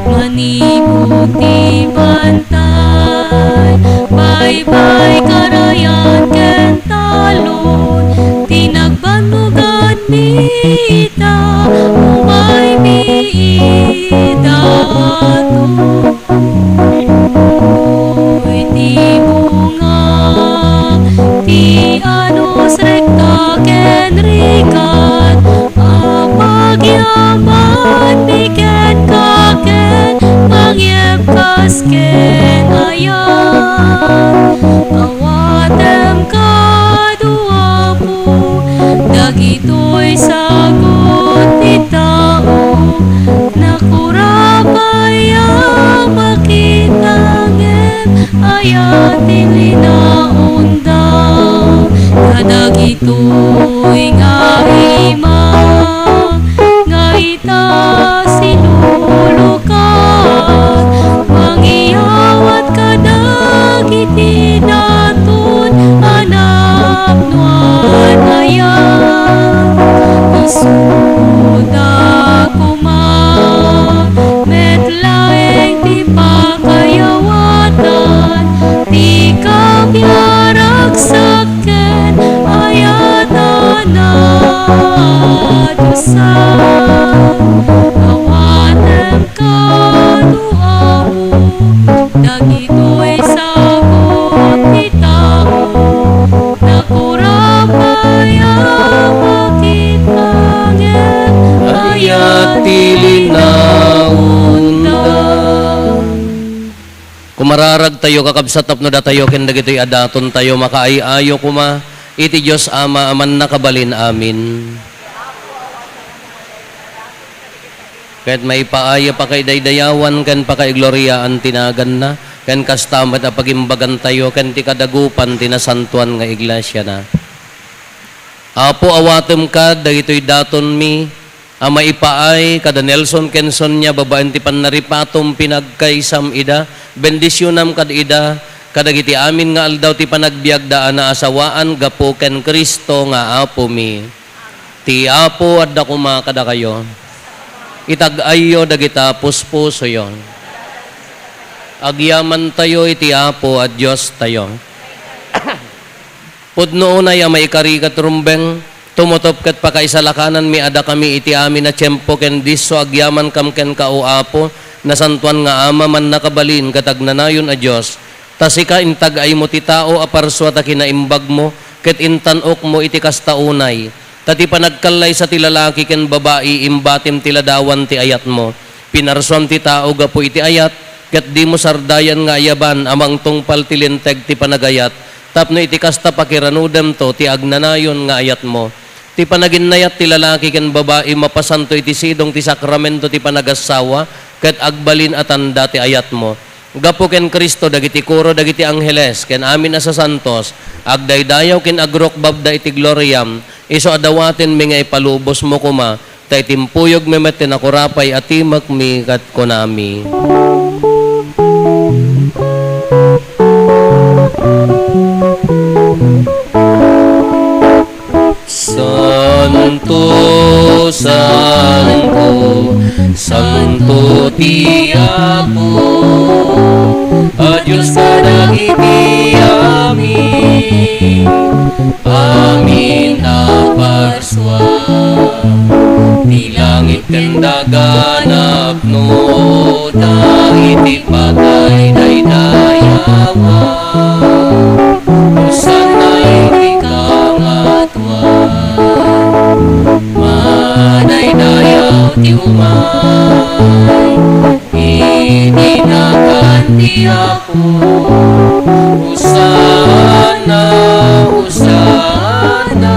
manibuti bantay, bye-bye karayan ken talon, tinagbanugan mita, umay mi Dagito'y sagot ni tao, nakurapaya makitangem, ayatin linaunda. Kadagito'y nga ima, nga ita sinulukan, mangiyawat kadagiti daton, anak nuan ayan. Isuda kuma, metlaeng ti pakayawatan, ti kabyarag saken, ayatan na dusan. Awanem kanuamu, dagito'y sagot ni tao, nakurapaya makitangem, Ayati linaunda. Kumararag tayo kakabsat tapno da tayo ken dagitoy adaton tayo makaayo kuma iti Dios Ama aman nakabalin amin. Kahit may paaya pa kay daydayawan ken pa kay gloryaan tinagan na ken kastamat a pagimbagan tayo ken ti kadagupan tinasantuan nga iglesia na. Apo awatem ka dagitoy daton mi ama ipaay kada Nelson Kenson niya babaen ti panaripatom pinagkaysam ida bendisyonam kad ida kadagiti amin nga aldaw ti panagbiag daan na asawaan gapo ken Kristo nga apo mi. Ti apo adda kuma kada kayo. Itag-ayo dagita puspuso yon. Agyaman tayo iti apo at Diyos tayo. Pudno unay may karikat rumbeng, tumutop kat pakaisalakanan mi ada kami iti amin na tiyempo ken diso agyaman kam ken ka o apo, nasantuan nga ama man nakabalin katagnanayon a Diyos. Tasika intag ay mo ti tao aparswa ta kinaimbag mo, ket intanok mo iti kastaunay. Tati panagkalay sa ti lalaki ken babae imbatim ti ladawan ti ayat mo. Pinarsuam ti tao gapo iti ayat, ket di mo sardayan nga ayaban amang tungpal ti linteg ti panagayat. Tapno iti kasta pakiranudem to ti agnanayon nga ayat mo. Ti panaginnayat ti lalaki ken babae mapasanto iti sidong ti sakramento ti panagasawa, ket agbalin atanda ti ayat mo. Gapo ken Kristo dagiti kuro dagiti angheles ken amin asa santos agdaydayaw ken agrokbab da iti gloriam iso adawaten mi nga ipalubos mo kuma tay timpuyog memet tinakurapay atimak mi kat konami. Santo, Santo, Santo ti Apo, a Diyos kadagiti amin, amin na parswa, ti langit ken dagan apno, dahiti patay daydayawa, sana iti kangatwan, madaydayaw ti umay, itinagan ti Apo, Hosana, Hosana,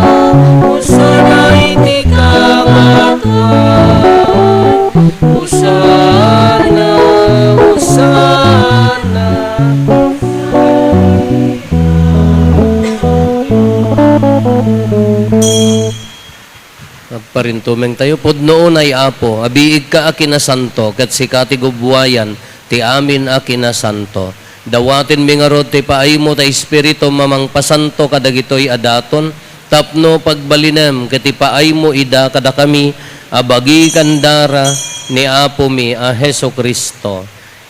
Hosana iti kangatwan, Hosana, Hosana. Nagparintumeng tayo, pudnoon ay Apo, abiig ka akinasanto, kat sikati gubwayan, ti amin akinasanto. Dawatin mi nga rod, ti paay mo, ta espiritu mamang pasanto, kadagitoy adaton, tapno pagbalinem, kat ti paay mo ida, kada kami, abagi kandara, ni Apo mi, a Heso Kristo.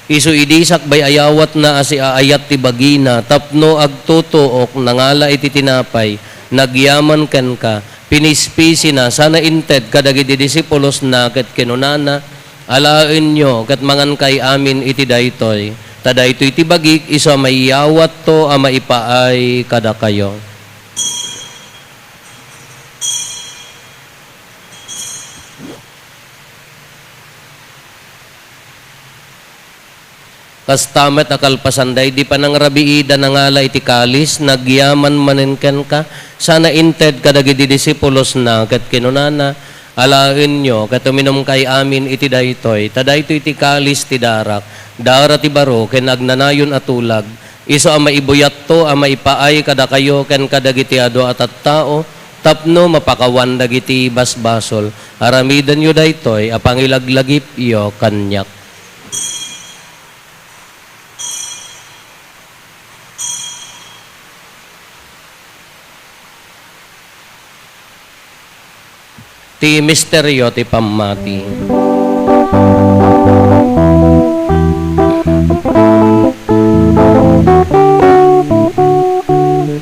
Isu idisak bay ayawat na asi aayat ti bagina, tapno agtutuok, nangala iti tinapay, nagyaman ken ka, pinispisi na, sana inted kadagiti disipulos na ket kinunana, alain nyo ket mangan kay amin iti daytoy. Tadaytoy iti bagik, iso may yawat to a maipaay kada kayo. Kastamet akalpasanday, di pa nang rabiida nangala iti kalis, nagyaman manenken ka, sana inted kadagiti disipulos na ket kinunana alaen nyo ket uminom kay amin iti daytoy tadaytoy iti kalis ti darak dara ti baro ken agnanayon atulag iso a maibuyat to a maipaay kada kayo ken kadagiti ado at tao tapno mapakawan dagiti basbasol aramidan yo daytoy a pangilaglagip iyo kanyak. Ti misteryo ti pamati.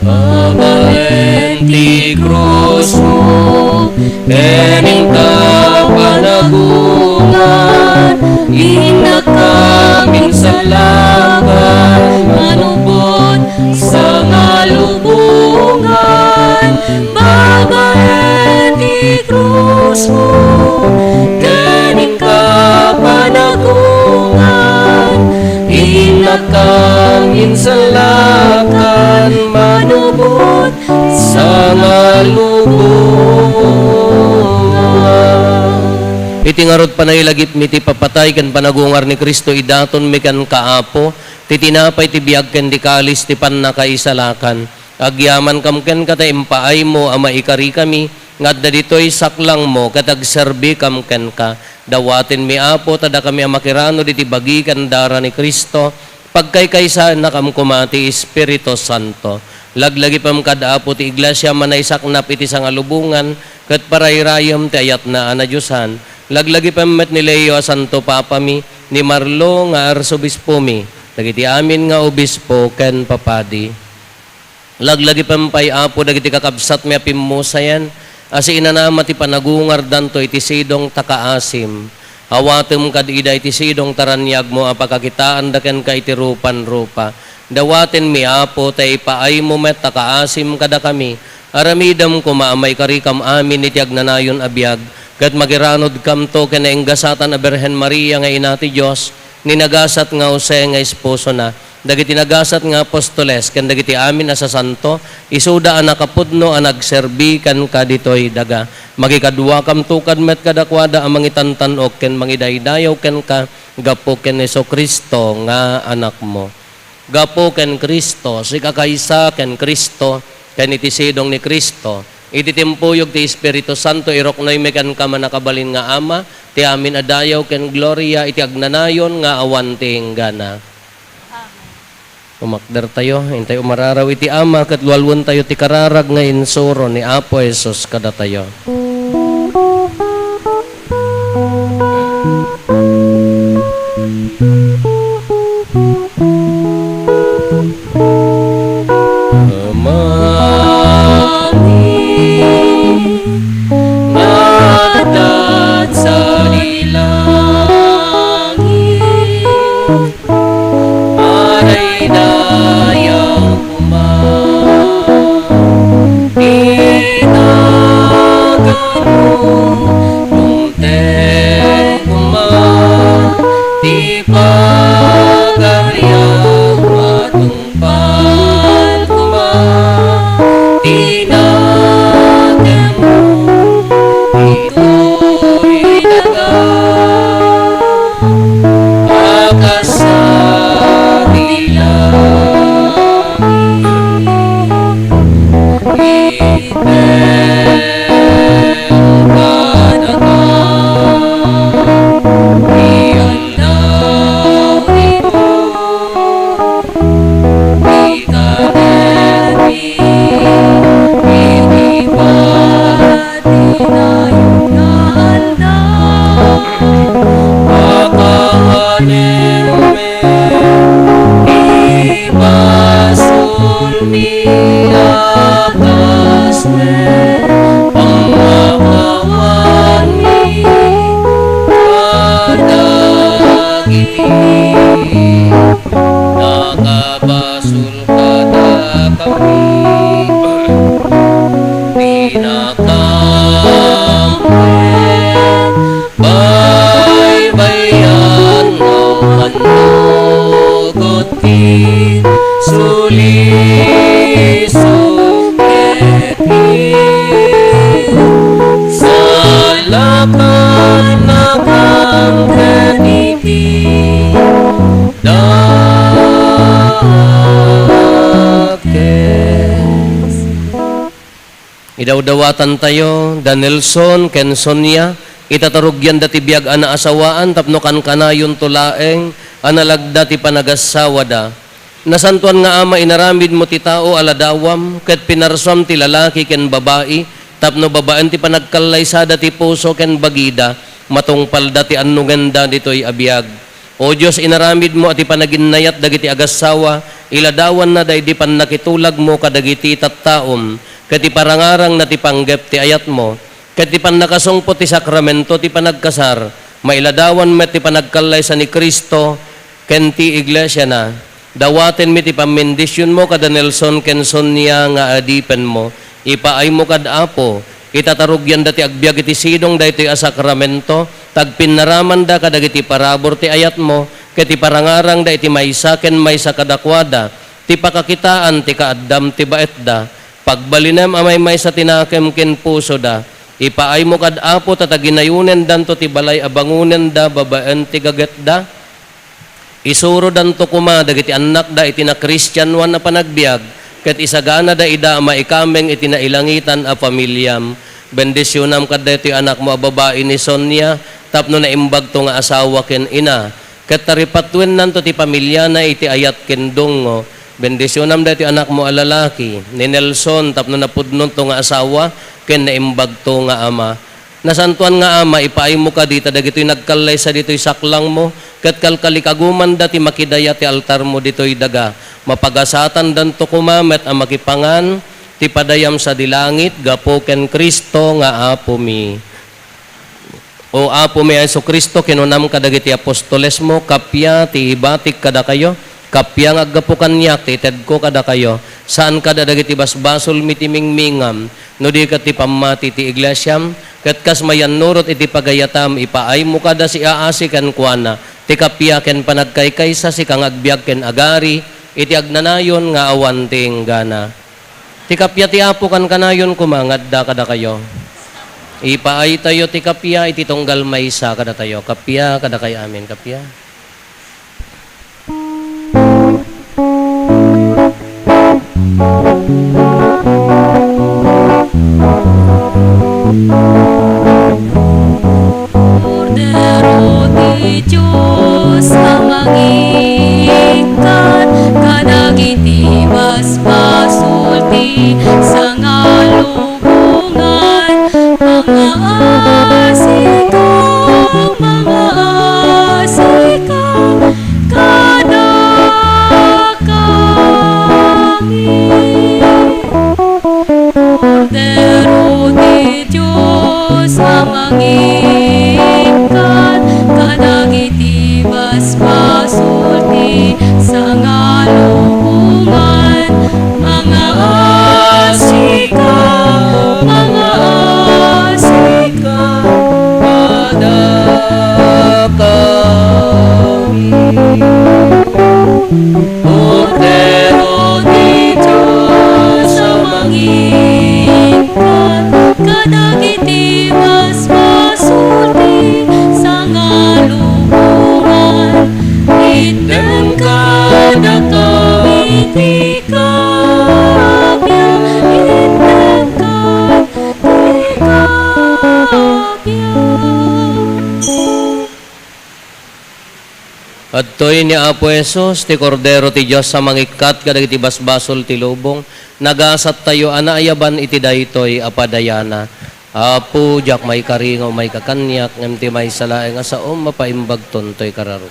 Abahen ti krus mo, kening ka panagungan, inak kaming salakan, manubot sa ngalubungan. Babaen ti krus mo, kening ka panagungan, inak kaming salakan, manubot sa ngalubungan. Iti ngarod panailagip mi ti papatay ken panagungar ni Kristo idaton mi ken kaapo ti tinapay ti biag ken di kalis ti pannakaisalakan agyaman kam ken kata impaay mo ama ikari kami ngadda ditoy saklang mo katagserbi kam ken ka dawaten mi apo tada kami amakirano diti bagi ken dara ni Kristo pagkaykaysa na kam kumati Espiritu Santo laglagi pam kadaapo ti iglesia manaysaknap iti sangalubungan ket parayrayam ti ayat na anadyosan laglagi pamet ni Leo Santo Papa mi ni Marlo nga arsobispo mi dagiti amin nga obispo ken papadi laglagi pampay apo dagiti kakabsat mi apimmusayan asi inanama ti panagungar danto iti sidong takaasim awatem kad ida iti sidong taranyag mo apakakitaan daken ka iti rupan-rupa dawaten mi apo tay paay mo met takaasim kada kami aramidam kumaamay karikam amin iti agnanayon abiyag ket magiranod kam to ken enggasatan a Birhen Maria nga ina ti Dios ni nagasat nga Jose nga esposo na dagiti nagasat nga apostoles ken dagiti amin a sasanto isuda a nakapudno a nagserbi ken kaditoy daga magikadua kam tukad met kadakwada a mangitantanok ken mangidaydayaw ken ka gapo ken Jesucristo nga anak mo gapo ken Kristo sikakaysa ken Kristo ken iti sidong ni Kristo iti timpuyog ti Espiritu Santo iroknoy mekan ka manakabalin nga ama ti amin adayaw ken gloria iti agnanayon nga awan ti enggana. Umakder tayo hintay umararaw iti ama ket lualwon tayo ti kararag nga insuro ni Apo Jesus kada tayo. dakes. Idawdawatan tayo, Danielson, ken Sonia, itatarugyan dati biyag ana asawaan, tapno kan kanayon tulaeng, analagda ti panagasawa da. Nasantuan nga ama, inaramid mo ti tao aladawam, ket pinarsam ti lalaki ken babae, tapno babaan ti panagkalaysada ti puso ken bagida, matungpal dati annuganda dito'y abiyag. O Diyos, inaramid mo at ipanaginayat dagiti agasawa, iladawan na day di pan nakitulag mo kadagiti tattaom, ket iparangarang na ti panggep ti ayat mo, ket ti pan nakasungpo ti sakramento ti panagkasar, mailadawan met ti panagkalaysa ni Kristo, ken ti iglesia na, dawaten mi ti pamendisyon mo kada Nelson ken Sonia nga adipen mo, ipaay mo kad apo, itatarugyan dati agbyag iti sidong daytoy a sakramento, tagpinaraman da kadagiti parabor ti ayat mo, ket ti parangarang da iti maysa ken maysa kadakwada, ti pakakitaan ti kaaddam ti baet da, pagbalinem amay maysa tinakem ken puso da, ipaay mo kad apo tataginayunen danto ti balay abangunen da babaen ti gaget da, isuro danto kuma dagiti anak da iti na Christian wan na panagbiag, ket isagana da ida maikameng iti nailangitan a pamilyam. Bendisyonam kadda iti anak mo a babae ni Sonia, tapno na imbag to nga asawa ken ina, ket taripatwen nanto ti pamilya na iti ayat ken dongo. Bendisyonam da iti anak mo a lalaki ni Nelson, tapno napudnon to nga asawa ken naimbag to nga ama. Nasantuan nga ama, ipaay mo ka dita dagitoy nagkalay sa ditoy saklang mo, ket kalkalikaguman dati makidaya ti altar mo ditoy daga, mapagasatan danto kumamet ang makipangan, ti padayam sa dilangit, gapo ken Kristo nga apo mi. O apo mi Yesu Kristo, kinunam kadagiti apostoles mo, kapya ti ibatik kada kayo, kapya nga aggapo kanyak, ti ted ko kada kayo, saan kada dagiti basbasol mitimingmingam, no di kat ti pamati ti iglesyam, ket kas mayan nurot iti pagayatam, ipaay mo kada si aasi ken kuana, ti kapya ken panagkaykaysa si kang agbyag ken agari, iti agnanayon nga awan ting gana. Ti kapya ti apo kan kanayon kumangad da kada kayo. Ipaay tayo ti kapya, iti tunggal maysa kada tayo. Kapya kada kayo amin, kapya. Cordero di Diyos na mangikan, kadagiti basbasulti sa ngalubungan, mga asikang kada kami. Cordero di Diyos na mangikan, kadagiti basbasulti sa ngalubungan, mga asika Kada kami. Cordero di Diyos na mangikan, kadagiti basbasulti sa ngalubungan, item kada kami ti kapya, item kada ti kapya. Adtoy ni Apo Jesus, ti Cordero ti Diyos sa mangikat, kadagiti basbasol ti lubong, nagasat tayo anaayaban iti daytoy apadayana. Apo, jak may karingaw, may kakanyak, ngem ti may salaeng asaom, mapaimbag tontoy kararo.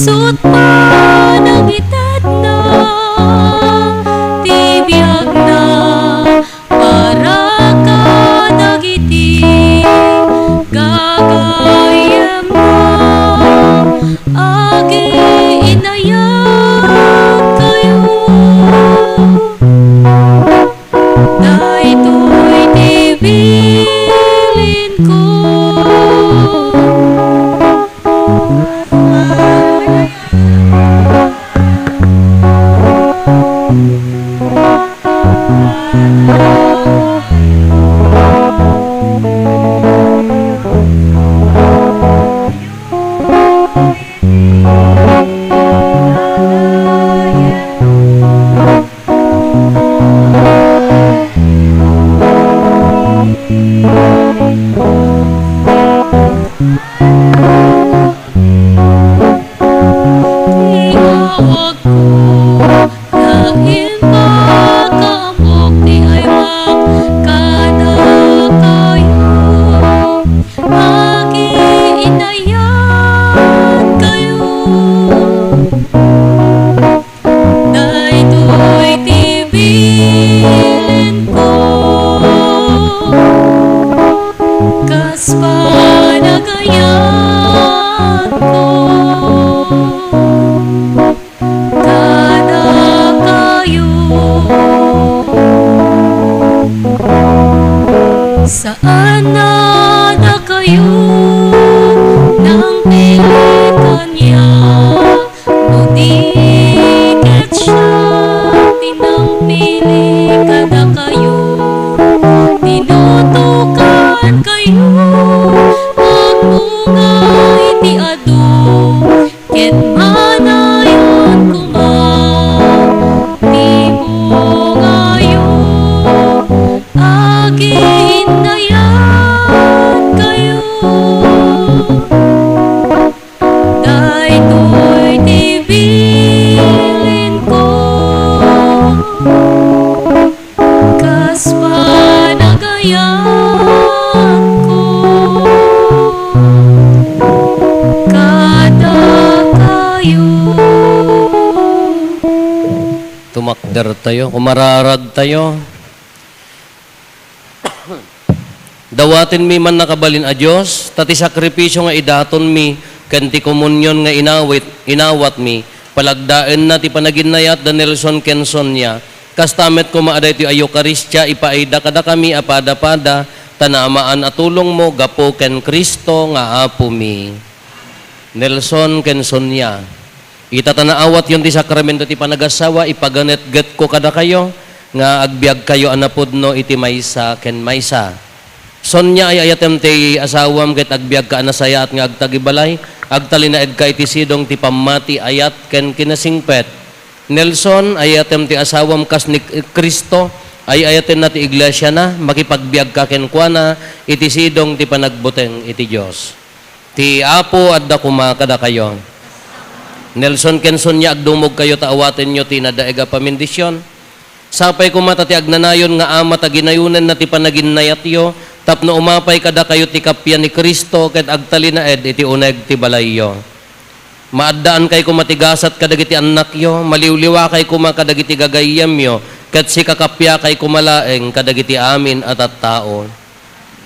isut panagitad na tibiyag na para kadagiti gagayem na agi inayat kayo daytoy tibilin ko. Iawag ko dahil makaamok di ay magkada kayo agi inayat kayo daytoy tibilin ko kas panagayat ko kada kayo saan na kayo nang pilitan niya no di ket siya tinangpili kada kayo tinutukan kayo agmunga iti adu ket manayon kuma tibungayo agi inayat kayo daytoy tibilin ko kas panagayat ko kada kayo. Tumakder tayo, kumararag tayo. Dawatin mi man nakabalin a Diyos, tati sakripisyo nga idaton mi, kanti komunyon nga inawat mi, palagdaan na ti panaginayat da Nelson Kenson niya, kastamet ko maaday ti Eukaristya, ipaida kada kami apada-pada, tanamaan atulong mo, gapo ken Kristo nga apo mi. Nelson Kenson niya. Itatanaawat yun ti sakramento ti panagasawa, ipaganet-get ko kada kayo, nga agbiag kayo anapudno iti maysa ken maysa. Sonya ay ayatem ti asawam ket agbiag ka anasaya at nga agtagibalay, agtalinaed ka iti sidong ti pamati ayat ken kinasingpet. Nelson ay ayatem ti asawam kas ni Kristo, ay ayaten na ti iglesia na, makipagbiag ka ken kuana, iti sidong ti panagbuteng iti Diyos. Ti apo adda kumakada kayo. Nelson Kenson niya agdumog kayo taawaten nyo ti nadaega pamindisyon. Sapay kumata ti agnanayon nga ama taginayunan na ti panaginayat yo, tapno umapay kada kayo ti kapyan ni Kristo ket agtalinaed iti uneg ti balayyo. Maaddaan kay kumatigasat kadagiti anak yo, maliwliwa kay kumakadagiti gagayam yo, ket si kakapya kay kumalaeng kadagiti amin at tao.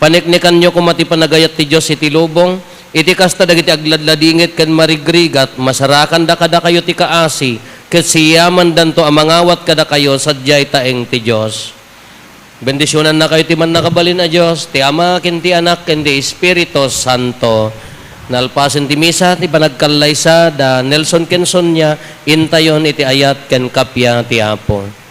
Paniknikan nyo kumati panagayat ti Diyos iti lubong, iti kasta dagiti agladladingit ken marigrigat, masarakan da kada kayo ti kaasi, ket siyaman danto amangawat kada kayo sadyay taeng ti Diyos. Bendisyonan na kayo ti man nakabalin a Diyos, ti Ama ken ti Anak ken ti Espiritu Santo. Nalpasen ti misa ti panagkalaysa da Nelson Kenson niya, intayon iti ayat ken kapya ti Apo.